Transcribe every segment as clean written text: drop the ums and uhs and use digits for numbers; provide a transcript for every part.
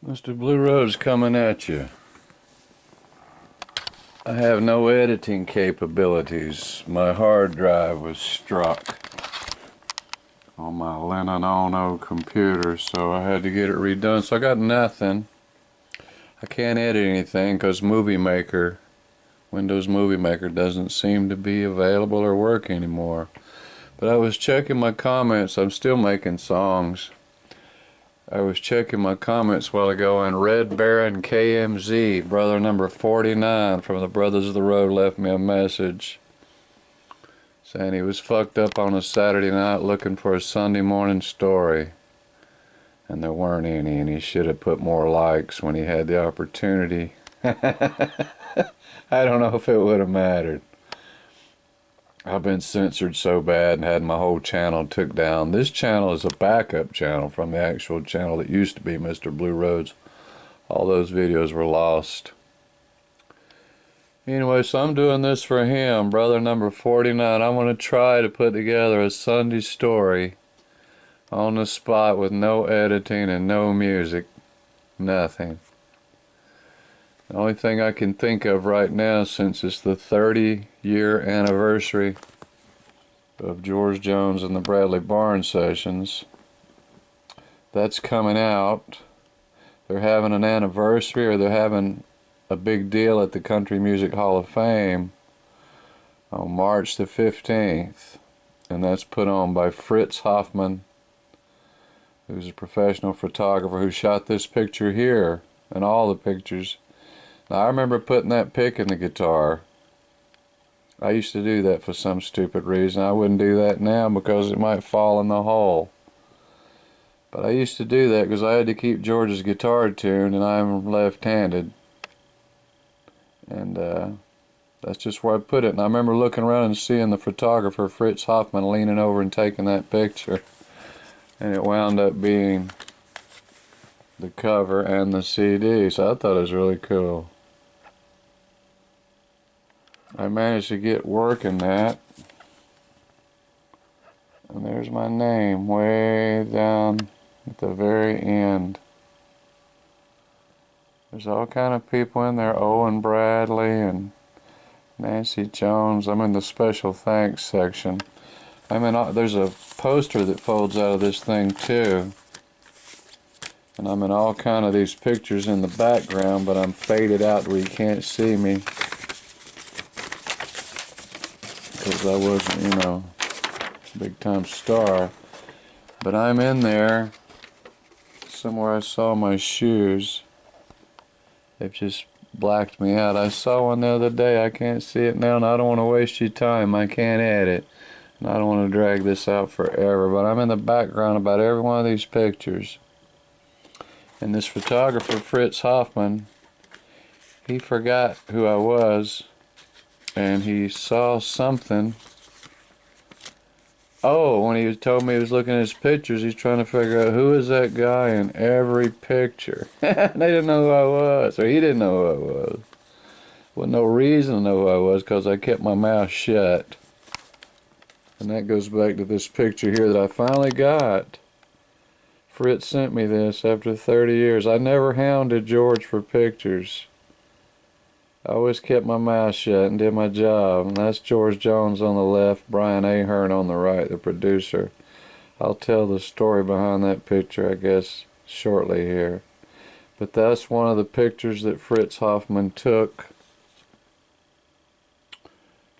Mr. Blue Rose coming at you. I have no editing capabilities. My hard drive was struck on my Lenovo computer, so I had to get it redone. So I got nothing. I can't edit anything because Windows Movie Maker doesn't seem to be available or work anymore. But I was checking my comments. I'm still making songs. I was checking my comments a while ago, and Red Baron KMZ, brother number 49 from the Brothers of the Road, left me a message saying he was fucked up on a Saturday night looking for a Sunday morning story, and there weren't any, and he should have put more likes when he had the opportunity. I don't know if it would have mattered. I've been censored so bad and had my whole channel took down. This channel is a backup channel from the actual channel that used to be Mr. Blue Roads. All those videos were lost. Anyway, so I'm doing this for him, brother number 49. I want to try to put together a Sunday story on the spot with no editing and no music. Nothing. The only thing I can think of right now, since it's the 30-year anniversary of George Jones and the Bradley Barnes sessions, that's coming out. They're having an anniversary, or they're having a big deal at the Country Music Hall of Fame on March the 15th, and that's put on by Fritz Hoffman, who's a professional photographer who shot this picture here and all the pictures. Now, I remember putting that pick in the guitar. I used to do that for some stupid reason. I wouldn't do that now because it might fall in the hole. But I used to do that because I had to keep George's guitar tuned, and I'm left-handed. And that's just where I put it. And I remember looking around and seeing the photographer, Fritz Hoffman, leaning over and taking that picture. And it wound up being the cover and the CD, so I thought it was really cool. I managed to get working that, and there's my name way down at the very end. There's all kind of people in there, Owen Bradley and Nancy Jones. I'm in the special thanks section. There's a poster that folds out of this thing too, and I'm in all kind of these pictures in the background, but I'm faded out where you can't see me. Because I wasn't, big time star. But I'm in there somewhere. I saw my shoes. They've just blacked me out. I saw one the other day. I can't see it now, and I don't want to waste your time. I can't edit, and I don't want to drag this out forever. But I'm in the background about every one of these pictures. And this photographer, Fritz Hoffman, he forgot who I was. And he saw something. Oh, when he told me he was looking at his pictures, he's trying to figure out who is that guy in every picture. They didn't know who I was, or he didn't know who I was. Well, no reason to know who I was because I kept my mouth shut. And that goes back to this picture here that I finally got. Fritz sent me this after 30 years. I never hounded George for pictures. I always kept my mouth shut and did my job. And that's George Jones on the left, Brian Ahern on the right, the producer. I'll tell the story behind that picture, I guess, shortly here. But that's one of the pictures that Fritz Hoffman took.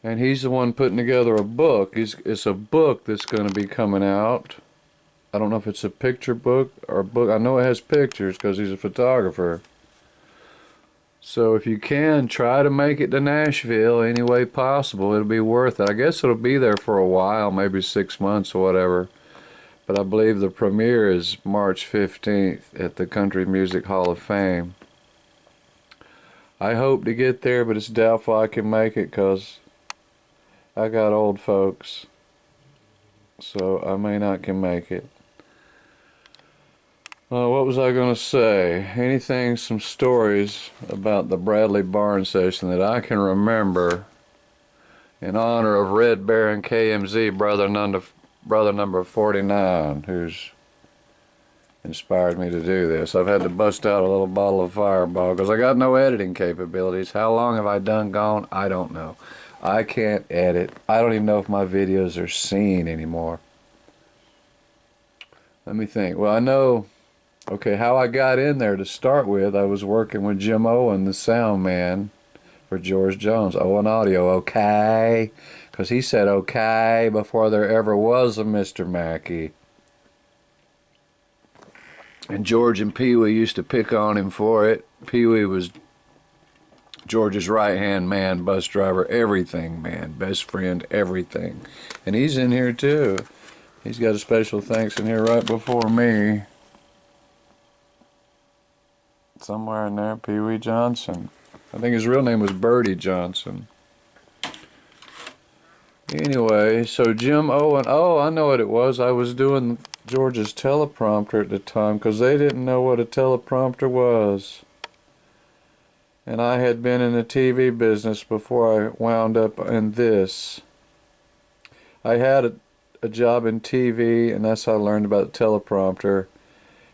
And he's the one putting together a book. It's a book that's going to be coming out. I don't know if it's a picture book or a book. I know it has pictures because he's a photographer. So if you can, try to make it to Nashville any way possible. It'll be worth it. I guess it'll be there for a while, maybe 6 months or whatever. But I believe the premiere is March 15th at the Country Music Hall of Fame. I hope to get there, but it's doubtful I can make it because I got old folks. So I may not can make it. What was I going to say? Some stories about the Bradley Barnes session that I can remember in honor of Red Baron KMZ, brother number 49, who's inspired me to do this. I've had to bust out a little bottle of Fireball because I got no editing capabilities. How long have I done gone? I don't know. I can't edit. I don't even know if my videos are seen anymore. Let me think. Well, I know, okay, how I got in there to start with, I was working with Jim Owen, the sound man for George Jones. Owen Audio, okay? Because he said okay before there ever was a Mr. Mackey. And George and Pee Wee used to pick on him for it. Pee Wee was George's right-hand man, bus driver, everything, man, best friend, everything. And he's in here too. He's got a special thanks in here right before me. Somewhere in there, Pee Wee Johnson. I think his real name was Birdie Johnson. Anyway, so Jim Owen, oh, I know what it was. I was doing George's teleprompter at the time because they didn't know what a teleprompter was. And I had been in the TV business before I wound up in this. I had a job in TV, and that's how I learned about the teleprompter.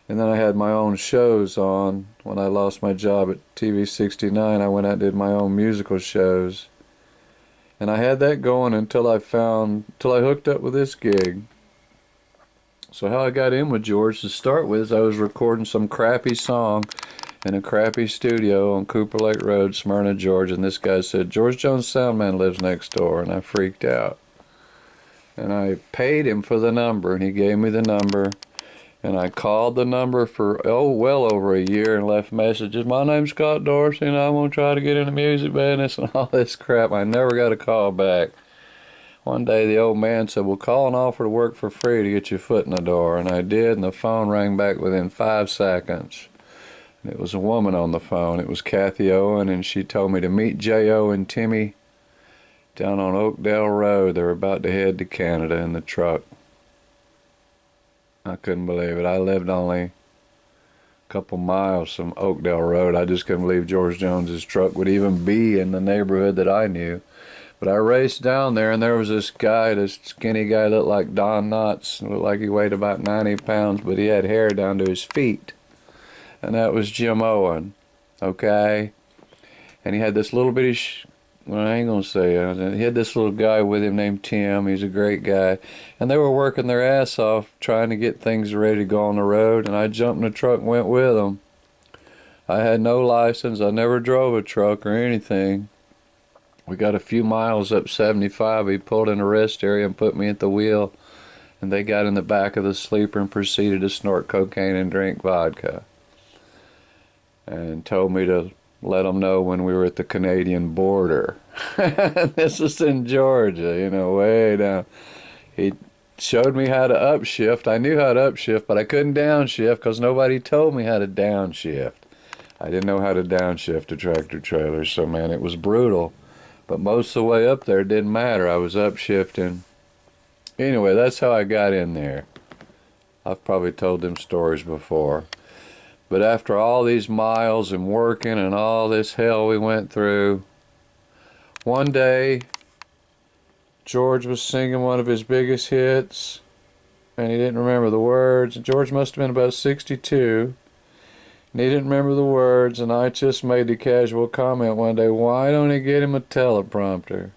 And then I had my own shows on. When I lost my job at TV 69, I went out and did my own musical shows. And I had that going until I hooked up with this gig. So how I got in with George to start with is I was recording some crappy song in a crappy studio on Cooper Lake Road, Smyrna, Georgia, and this guy said, George Jones Soundman lives next door, and I freaked out. And I paid him for the number, and he gave me the number, and I called the number for, well over a year and left messages. My name's Scott Dorsey, and I'm going to try to get in the music business and all this crap. I never got a call back. One day the old man said, well, call and offer to work for free to get your foot in the door, and I did, and the phone rang back within 5 seconds. It was a woman on the phone. It was Kathy Owen, and she told me to meet J.O. and Timmy down on Oakdale Road. They were about to head to Canada in the truck. I couldn't believe it. I lived only a couple miles from Oakdale Road. I just couldn't believe George Jones's truck would even be in the neighborhood that I knew. But I raced down there, and there was this guy, this skinny guy, looked like Don Knotts. Looked like he weighed about 90 pounds, but he had hair down to his feet. And that was Jim Owen, okay? And he had this little bitty, well, I ain't gonna say it. He had this little guy with him named Tim. He's a great guy. And they were working their ass off trying to get things ready to go on the road, and I jumped in the truck and went with them. I had no license. I never drove a truck or anything. We got a few miles up 75. He pulled in a rest area and put me at the wheel, and they got in the back of the sleeper and proceeded to snort cocaine and drink vodka. And told me to let them know when we were at the Canadian border. This is in Georgia, you know, way down. He showed me how to upshift. I knew how to upshift, but I couldn't downshift because nobody told me how to downshift. I didn't know how to downshift a tractor trailer, so man, it was brutal. But most of the way up there, it didn't matter. I was upshifting. Anyway, that's how I got in there. I've probably told them stories before. But after all these miles and working and all this hell we went through, one day George was singing one of his biggest hits, and he didn't remember the words. George must have been about 62, and he didn't remember the words, and I just made the casual comment one day, why don't he get him a teleprompter?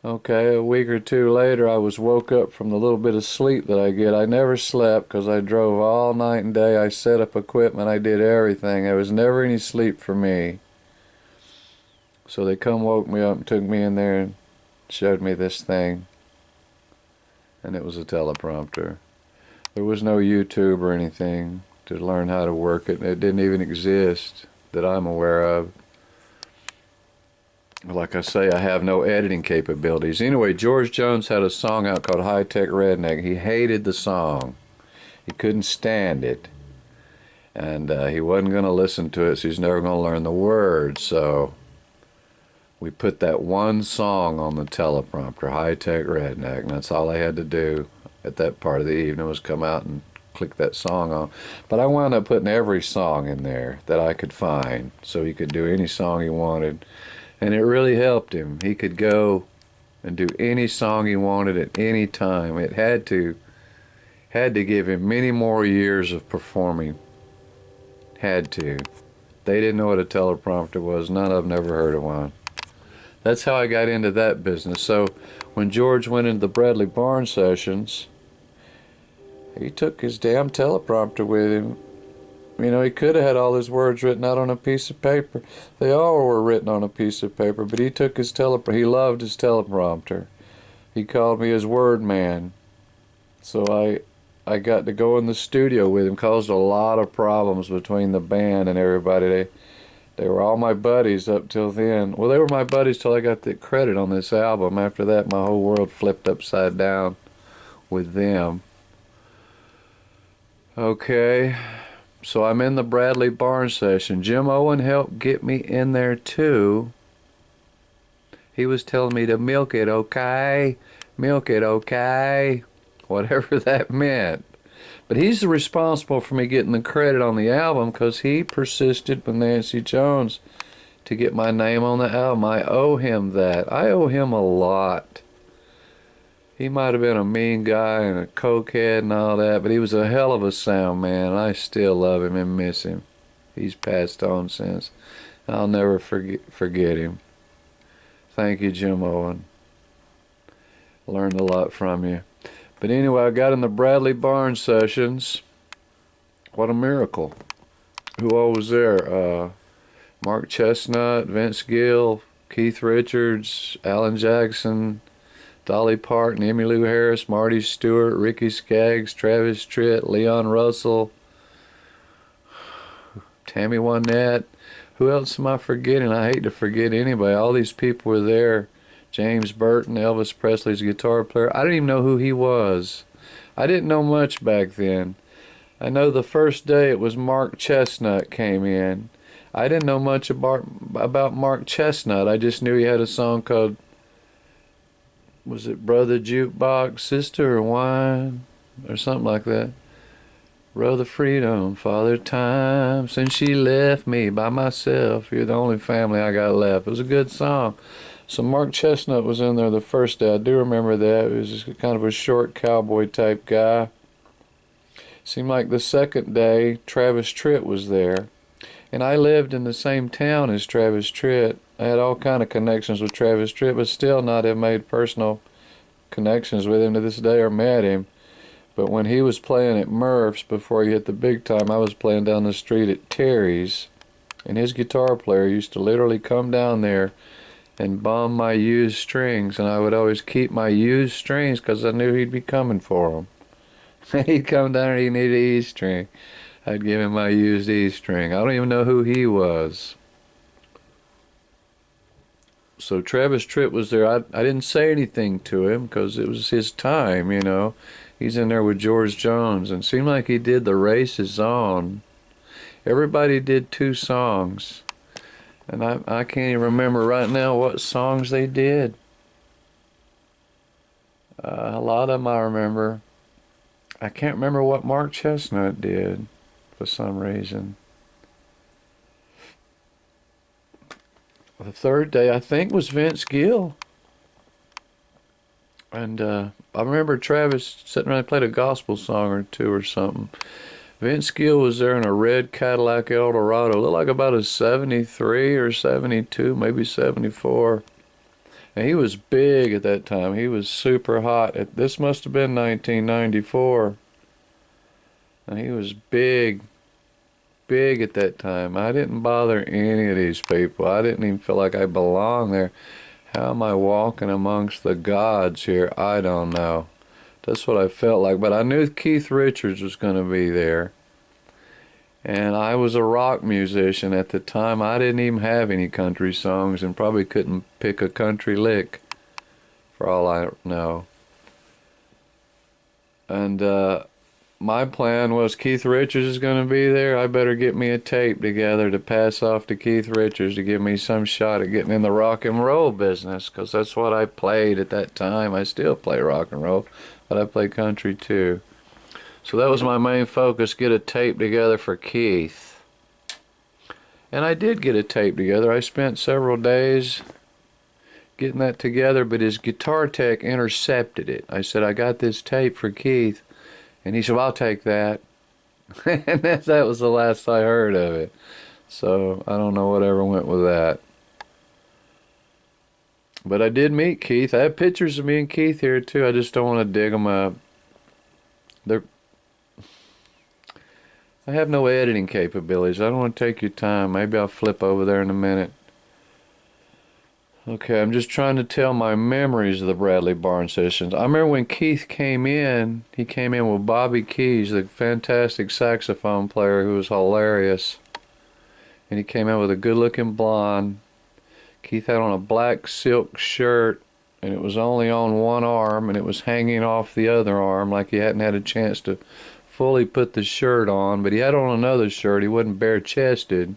Okay, a week or two later, I was woke up from the little bit of sleep that I get. I never slept because I drove all night and day. I set up equipment. I did everything. There was never any sleep for me. So they woke me up and took me in there and showed me this thing. And it was a teleprompter. There was no YouTube or anything to learn how to work it. It didn't even exist that I'm aware of. Like I say, I have no editing capabilities. Anyway, George Jones had a song out called High Tech Redneck. He hated the song. He couldn't stand it. And he wasn't going to listen to it, so he's never going to learn the words. So we put that one song on the teleprompter, High Tech Redneck, and that's all I had to do at that part of the evening was come out and click that song on. But I wound up putting every song in there that I could find, so he could do any song he wanted. And it really helped him. He could go and do any song he wanted at any time. It had to Had to give him many more years of performing. Had to. They didn't know what a teleprompter was. None of them ever heard of one. That's how I got into that business. So when George went into the Bradley Barnes sessions, he took his damn teleprompter with him. You know, he could have had all his words written out on a piece of paper. They all were written on a piece of paper, but he took his he loved his teleprompter. He called me his word man. So I got to go in the studio with him. Caused a lot of problems between the band and everybody. They were all my buddies up till then. Well, they were my buddies till I got the credit on this album. After that, my whole world flipped upside down with them. Okay, so I'm in the Bradley Barnes session. Jim Owen helped get me in there too. He was telling me to milk it, okay? Milk it, okay? Whatever that meant. But he's responsible for me getting the credit on the album because he persisted with Nancy Jones to get my name on the album. I owe him that. I owe him a lot. He might have been a mean guy and a cokehead and all that, but he was a hell of a sound man, and I still love him and miss him. He's passed on since. I'll never forget him. Thank you, Jim Owen. Learned a lot from you. But anyway, I got in the Bradley Barnes sessions. What a miracle. Who all was there? Mark Chestnut, Vince Gill, Keith Richards, Alan Jackson, Dolly Parton, Emmylou Harris, Marty Stewart, Ricky Skaggs, Travis Tritt, Leon Russell, Tammy Wynette. Who else am I forgetting? I hate to forget anybody. All these people were there. James Burton, Elvis Presley's guitar player. I didn't even know who he was. I didn't know much back then. I know the first day it was Mark Chestnut came in. I didn't know much about Mark Chestnut. I just knew he had a song called, was it Brother Jukebox, Sister Wine, or something like that. Brother Freedom, Father Time, since she left me by myself, you're the only family I got left. It was a good song. So Mark Chestnut was in there the first day. I do remember that. He was just kind of a short cowboy type guy. Seemed like the second day Travis Tritt was there. And I lived in the same town as Travis Tritt. I had all kind of connections with Travis Tritt, but still not have made personal connections with him to this day or met him. But when he was playing at Murph's before he hit the big time, I was playing down the street at Terry's. And his guitar player used to literally come down there and bomb my used strings, and I would always keep my used strings because I knew he'd be coming for them. He'd come down and he'd need an E string. I'd give him my used E string. I don't even know who he was. So Travis Tritt was there. I didn't say anything to him because it was his time, you know. He's in there with George Jones, and it seemed like he did The Race Is On. Everybody did 2 songs. And I can't even remember right now what songs they did. A lot of them I remember. I can't remember what Mark Chestnut did for some reason. The third day, I think, was Vince Gill. And I remember Travis sitting around and played a gospel song or 2 or something. Vince Gill was there in a red Cadillac Eldorado. Looked like about a 73 or 72, maybe 74. And he was big at that time. He was super hot. This must have been 1994. And he was big at that time. I didn't bother any of these people. I didn't even feel like I belonged there. How am I walking amongst the gods here? I don't know. That's what I felt like. But I knew Keith Richards was going to be there. And I was a rock musician at the time. I didn't even have any country songs and probably couldn't pick a country lick for all I know. And my plan was Keith Richards is going to be there. I better get me a tape together to pass off to Keith Richards to give me some shot at getting in the rock and roll business, because that's what I played at that time. I still play rock and roll, but I play country too. So that was my main focus, get a tape together for Keith. And I did get a tape together. I spent several days getting that together, but his guitar tech intercepted it. I said, I got this tape for Keith, And he said, well, I'll take that. And that was the last I heard of it. So I don't know whatever went with that. But I did meet Keith. I have pictures of me and Keith here too. I just don't want to dig them up. They're, I have no editing capabilities. I don't want to take your time. Maybe I'll flip over there in a minute. Okay, I'm just trying to tell my memories of the Bradley Barnes sessions. I remember when Keith came in, he came in with Bobby Keys, the fantastic saxophone player who was hilarious. And he came in with a good-looking blonde. Keith had on a black silk shirt, and it was only on one arm, and it was hanging off the other arm like he hadn't had a chance to fully put the shirt on. But he had on another shirt. He wasn't bare-chested.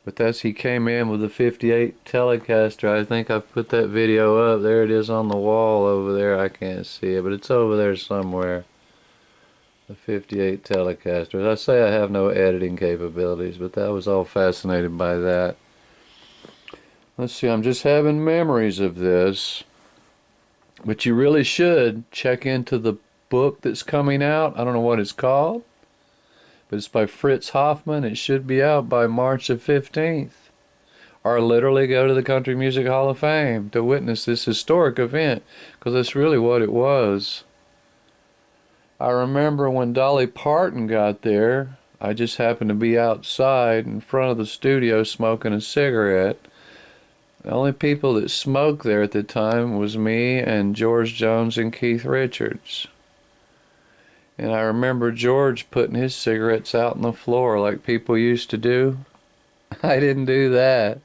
But he came in with the 58 Telecaster. I think I've put that video up. There it is on the wall over there. I can't see it, but it's over there somewhere. The 58 Telecaster. As I say, I have no editing capabilities, but I was all fascinated by that. Let's see, I'm just having memories of this. But you really should check into the book that's coming out. I don't know what it's called, but it's by Fritz Hoffman. It should be out by March the 15th. Or literally go to the Country Music Hall of Fame to witness this historic event, because that's really what it was. I remember when Dolly Parton got there, I just happened to be outside in front of the studio smoking a cigarette. The only people that smoked there at the time was me and George Jones and Keith Richards. And I remember George putting his cigarettes out on the floor like people used to do. I didn't do that.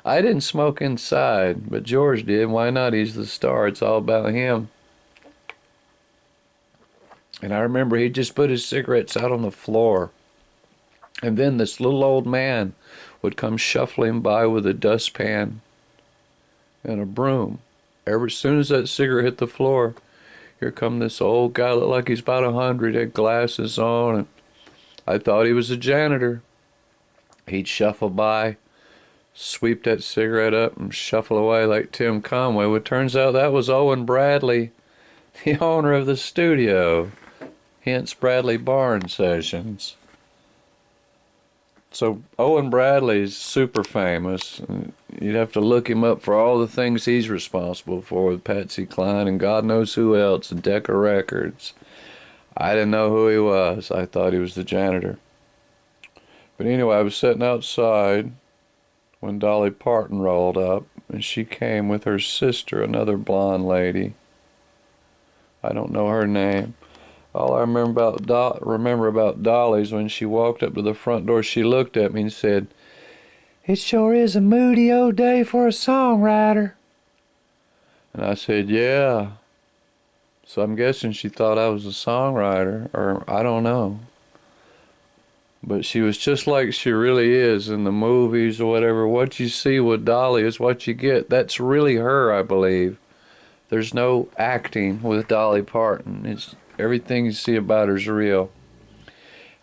I didn't smoke inside, but George did. Why not? He's the star. It's all about him. And I remember he just put his cigarettes out on the floor. And then this little old man would come shuffling by with a dustpan and a broom. As soon as that cigarette hit the floor, here come this old guy, looked like he's about 100, had glasses on, and I thought he was a janitor. He'd shuffle by, sweep that cigarette up, and shuffle away like Tim Conway. Well, it turns out that was Owen Bradley, the owner of the studio, hence Bradley Barnes Sessions. So Owen Bradley's super famous. You'd have to look him up for all the things he's responsible for with Patsy Cline and God knows who else, and Decca Records. I didn't know who he was. I thought he was the janitor. But anyway, I was sitting outside when Dolly Parton rolled up, and she came with her sister, another blonde lady. I don't know her name. All I remember about Dolly's when she walked up to the front door, she looked at me and said, "It sure is a moody old day for a songwriter." And I said, "Yeah." So I'm guessing she thought I was a songwriter, or I don't know. But she was just like she really is in the movies or whatever. What you see with Dolly is what you get. That's really her, I believe. There's no acting with Dolly Parton. Everything you see about her is real.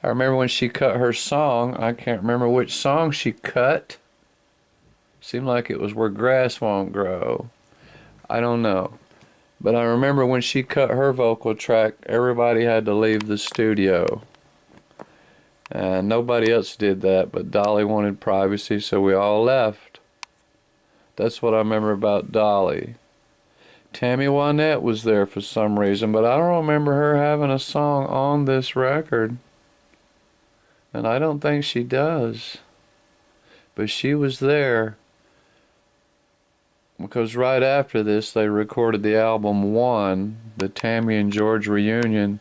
I remember when she cut her song. I can't remember which song she cut. Seemed like it was Where Grass Won't Grow. I don't know. But I remember when she cut her vocal track, everybody had to leave the studio. And nobody else did that, but Dolly wanted privacy, so we all left. That's what I remember about Dolly. Tammy Wynette was there for some reason, but I don't remember her having a song on this record. And I don't think she does. But she was there. Because right after this, they recorded the album One, the Tammy and George reunion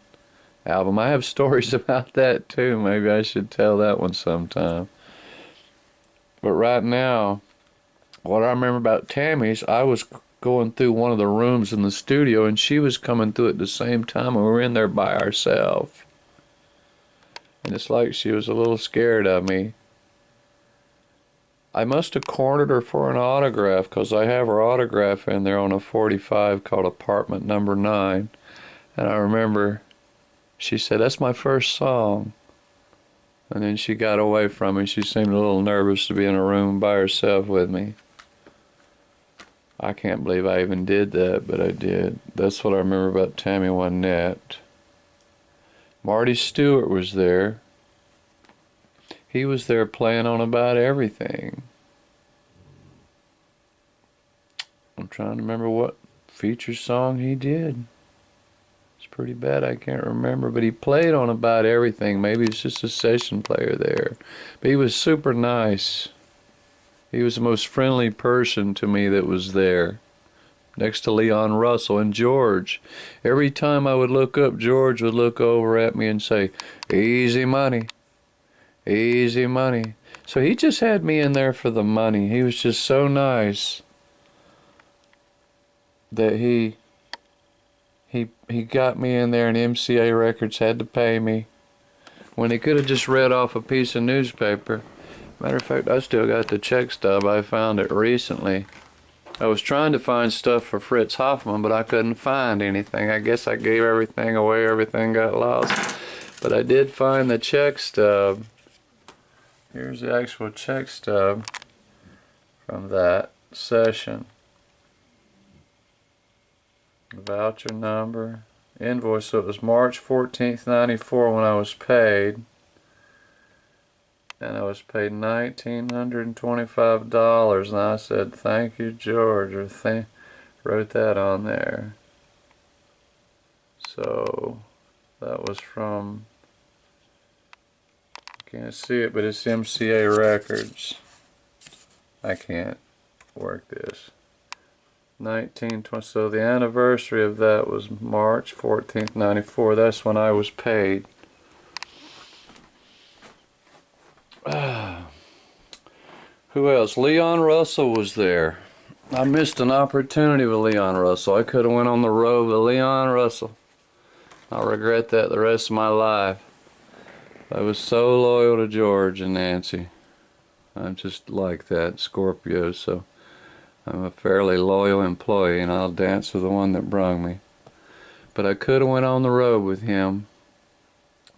album. I have stories about that too. Maybe I should tell that one sometime. But right now, what I remember about Tammy's, I was going through one of the rooms in the studio, and she was coming through at the same time, and we were in there by ourselves. And it's like she was a little scared of me. I must have cornered her for an autograph, because I have her autograph in there on a 45 called Apartment Number 9. And I remember she said, "That's my first song." And then she got away from me. She seemed a little nervous to be in a room by herself with me. I can't believe I even did that, but I did. That's what I remember about Tammy Wynette. Marty Stewart was there. He was there playing on about everything. I'm trying to remember what feature song he did. It's pretty bad I can't remember, but he played on about everything. Maybe he's just a session player there. But he was super nice. He was the most friendly person to me that was there. Next to Leon Russell and George. Every time I would look up, George would look over at me and say, "Easy money, easy money." So he just had me in there for the money. He was just so nice that he got me in there, and MCA Records had to pay me when he could have just read off a piece of newspaper. Matter of fact, I still got the check stub. I found it recently. I was trying to find stuff for Fritz Hoffman, but I couldn't find anything. I guess I gave everything away. Everything got lost. But I did find the check stub. Here's the actual check stub from that session. Voucher number. Invoice. So it was March 14th, 94 when I was paid. And I was paid $1,925, and I said, "Thank you, George," or wrote that on there. So that was from, you can't see it, but it's MCA Records. I can't work this. 1920. So the anniversary of that was March 14th, 94. That's when I was paid. Who else? Leon Russell was there. I missed an opportunity with Leon Russell. I could have went on the road with Leon Russell. I'll regret that the rest of my life. I was so loyal to George and Nancy. I'm just like that, Scorpio, so I'm a fairly loyal employee, and I'll dance with the one that brung me. But I could have went on the road with him.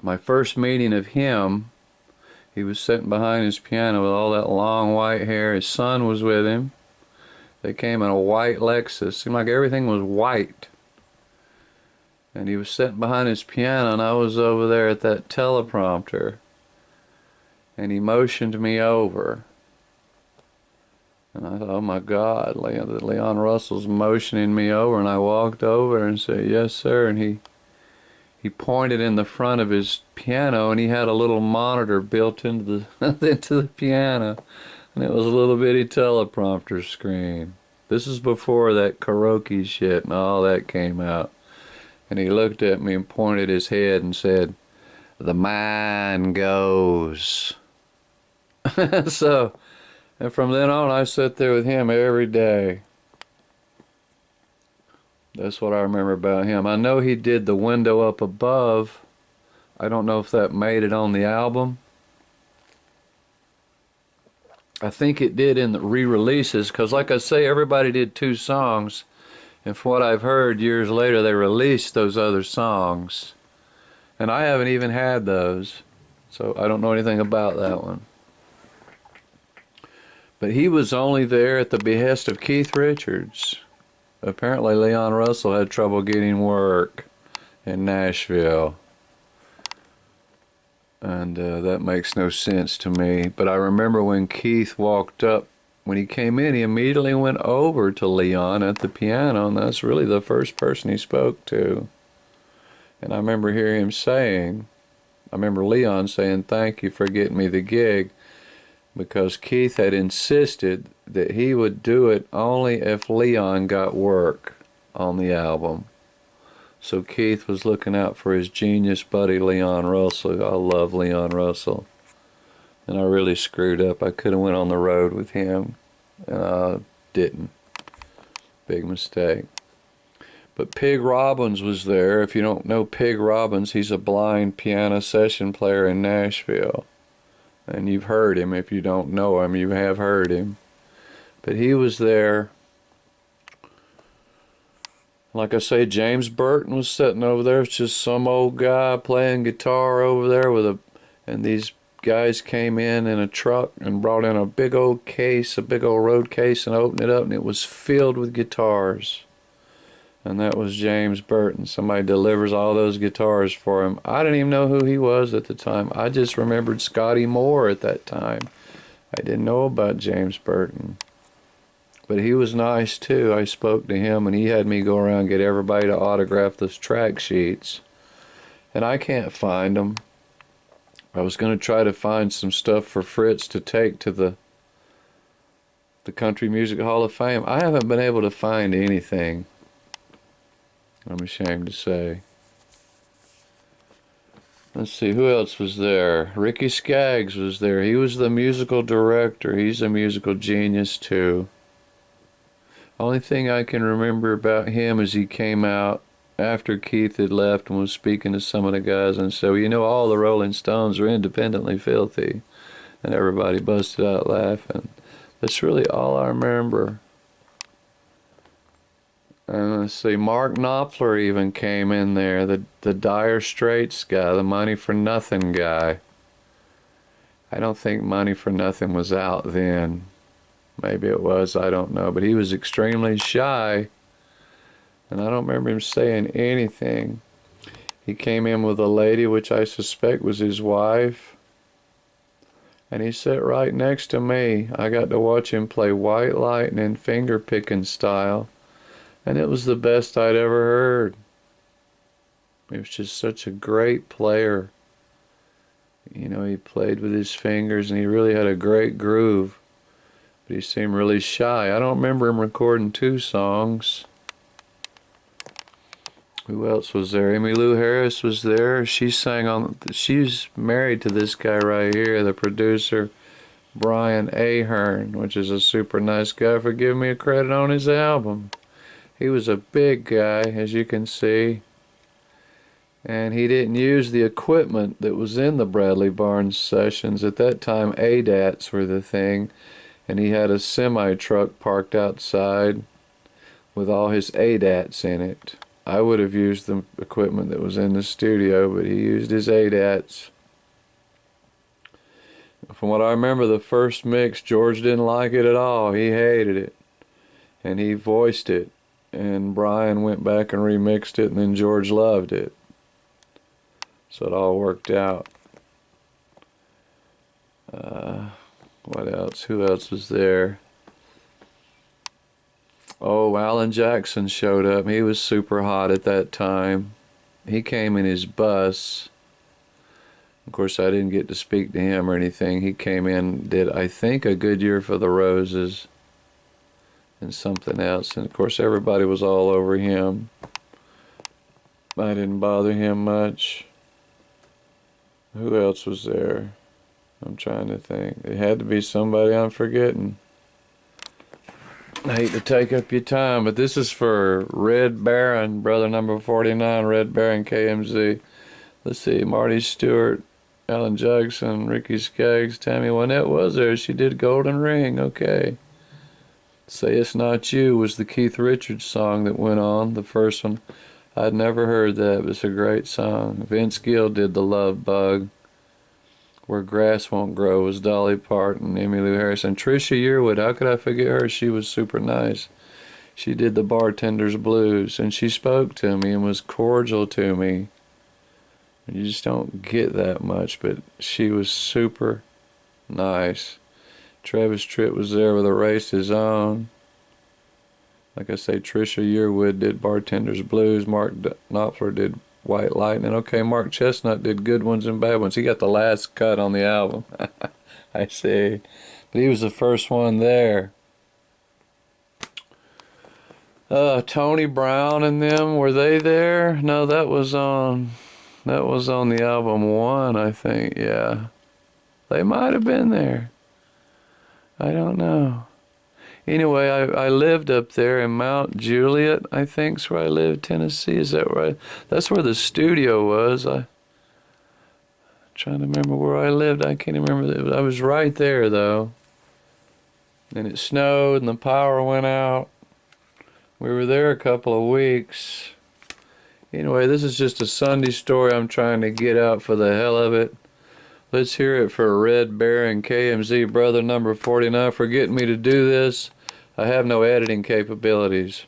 My first meeting of him, he was sitting behind his piano with all that long white hair. His son was with him. They came in a white Lexus. Seemed like everything was white. And he was sitting behind his piano, and I was over there at that teleprompter. And he motioned me over. And I thought, oh my God, Leon Russell's motioning me over. And I walked over and said, "Yes, sir." And he pointed in the front of his piano, and he had a little monitor built into the into the piano, and it was a little bitty teleprompter screen. This is before that karaoke shit and all that came out. And he looked at me and pointed his head and said, "The mind goes." So, and from then on, I sat there with him every day. That's what I remember about him. I know he did The Window Up Above. I don't know if that made it on the album. I think it did in the re-releases, because like I say, everybody did 2 songs. And from what I've heard, years later, they released those other songs. And I haven't even had those, so I don't know anything about that one. But he was only there at the behest of Keith Richards. Apparently Leon Russell had trouble getting work in Nashville. And that makes no sense to me. But I remember when Keith walked up, when he came in, he immediately went over to Leon at the piano, and that's really the first person he spoke to. And I remember hearing him saying, I remember Leon saying, "Thank you for getting me the gig," because Keith had insisted that he would do it only if Leon got work on the album. So Keith was looking out for his genius buddy Leon Russell. I love Leon Russell. And I really screwed up. I could have went on the road with him, and I didn't. Big mistake. But Pig Robbins was there. If you don't know Pig Robbins, he's a blind piano session player in Nashville. And you've heard him. If you don't know him, you have heard him. But he was there. Like I say, James Burton was sitting over there. It's just some old guy playing guitar over there and these guys came in a truck and brought in a big old case, a big old road case, and opened it up, and it was filled with guitars. and that was James Burton. Somebody delivers all those guitars for him. I didn't even know who he was at the time. I just remembered Scotty Moore at that time. I didn't know about James Burton. But he was nice too. I spoke to him and he had me go around and get everybody to autograph those track sheets. And I can't find them. I was going to try to find some stuff for Fritz to take to the Country Music Hall of Fame. I haven't been able to find anything, I'm ashamed to say. Let's see, who else was there? Ricky Skaggs was there. He was the musical director. He's a musical genius too. Only thing I can remember about him is he came out after Keith had left and was speaking to some of the guys and said, well, you know, all the Rolling Stones are independently filthy. And everybody busted out laughing. That's really all I remember. And let's see, Mark Knopfler even came in there, the Dire Straits guy, the Money for Nothing guy. I don't think Money for Nothing was out then. Maybe it was, I don't know. But he was extremely shy, and I don't remember him saying anything. He came in with a lady, which I suspect was his wife, and he sat right next to me. I got to watch him play White Lightning finger-picking style. And it was the best I'd ever heard. He was just such a great player. You know, he played with his fingers and he really had a great groove. But he seemed really shy. I don't remember him recording 2 songs. Who else was there? Emmylou Harris was there. She sang on... She's married to this guy right here, the producer, Brian Ahern, which is a super nice guy for giving me a credit on his album. He was a big guy, as you can see, and he didn't use the equipment that was in the Bradley Barnes sessions. At that time, ADATs were the thing, and he had a semi-truck parked outside with all his ADATs in it. I would have used the equipment that was in the studio, but he used his ADATs. From what I remember, the first mix, George didn't like it at all. He hated it, and he voiced it. And Brian went back and remixed it, and then George loved it. So it all worked out. What else? Who else was there? Oh, Alan Jackson showed up. He was super hot at that time. He came in his bus. Of course, I didn't get to speak to him or anything. He came in, did, I think, A Good Year for the Roses and something else, and of course everybody was all over him. I didn't bother him much. Who else was there? I'm trying to think. It had to be somebody I'm forgetting. I hate to take up your time, but this is for Red Baron, brother number 49, Red Baron KMZ. Let's see, Marty Stewart, Alan Jackson, Ricky Skaggs, Tammy Wynette was there. She did Golden Ring, okay. Say It's Not You was the Keith Richards song that went on, the first one. I'd never heard that, but it's a great song. Vince Gill did The Love Bug. Where Grass Won't Grow was Dolly Parton, Emmylou Harris, and Trisha Yearwood. How could I forget her? She was super nice. She did The Bartender's Blues, and she spoke to me and was cordial to me. You just don't get that much, but she was super nice. Travis Tritt was there with A Race His Own. Like I say, Trisha Yearwood did Bartender's Blues. Mark Knopfler did White Lightning. Okay, Mark Chestnut did Good Ones and Bad Ones. He got the last cut on the album. I see. But he was the first one there. Tony Brown and them, were they there? No, that was on the album 1, I think. Yeah. They might have been there. I don't know. Anyway, I lived up there in Mount Juliet, I think is where I lived, Tennessee. Is that right? That's where the studio was. I'm trying to remember where I lived. I can't even remember. I was right there, though. And it snowed and the power went out. We were there a couple of weeks. Anyway, this is just a Sunday story I'm trying to get out for the hell of it. Let's hear it for Red Baron KMZ, brother number 49, for getting me to do this. I have no editing capabilities.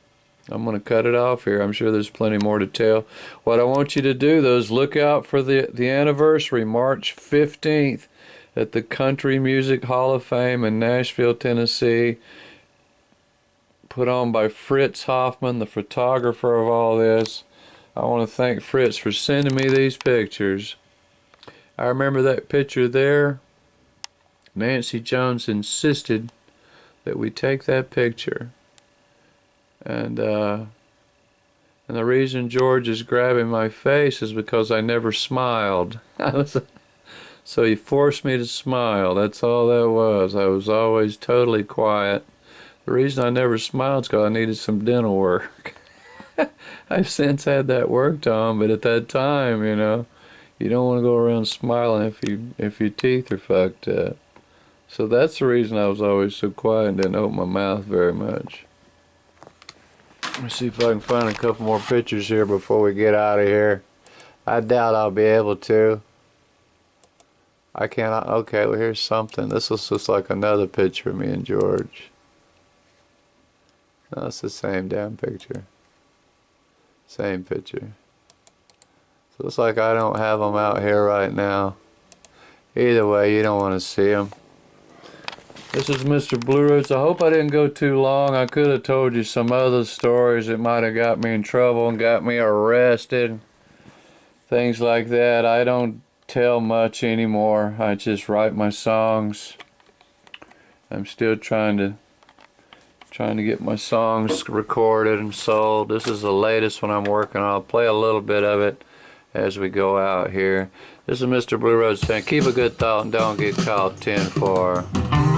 I'm going to cut it off here. I'm sure there's plenty more to tell. What I want you to do, though, is look out for the anniversary, March 15th, at the Country Music Hall of Fame in Nashville, Tennessee. Put on by Fritz Hoffman, the photographer of all this. I want to thank Fritz for sending me these pictures. I remember that picture there. Nancy Jones insisted that we take that picture. And the reason George is grabbing my face is because I never smiled. So he forced me to smile. That's all that was. I was always totally quiet. The reason I never smiled is because I needed some dental work. I've since had that worked on, but at that time, you know, you don't want to go around smiling if your teeth are fucked up. So that's the reason I was always so quiet and didn't open my mouth very much. Let me see if I can find a couple more pictures here before we get out of here. I doubt I'll be able to. I cannot. Okay, well, here's something. This looks just like another picture of me and George. No, it's the same damn picture. Same picture. So it looks like I don't have them out here right now. Either way, you don't want to see them. This is Mr. Blue Roots. I hope I didn't go too long. I could have told you some other stories that might have got me in trouble and got me arrested. Things like that. I don't tell much anymore. I just write my songs. I'm still trying to get my songs recorded and sold. This is the latest one I'm working on. I'll play a little bit of it as we go out here. This is Mr. Blue Rose saying, keep a good thought and don't get caught 10-4.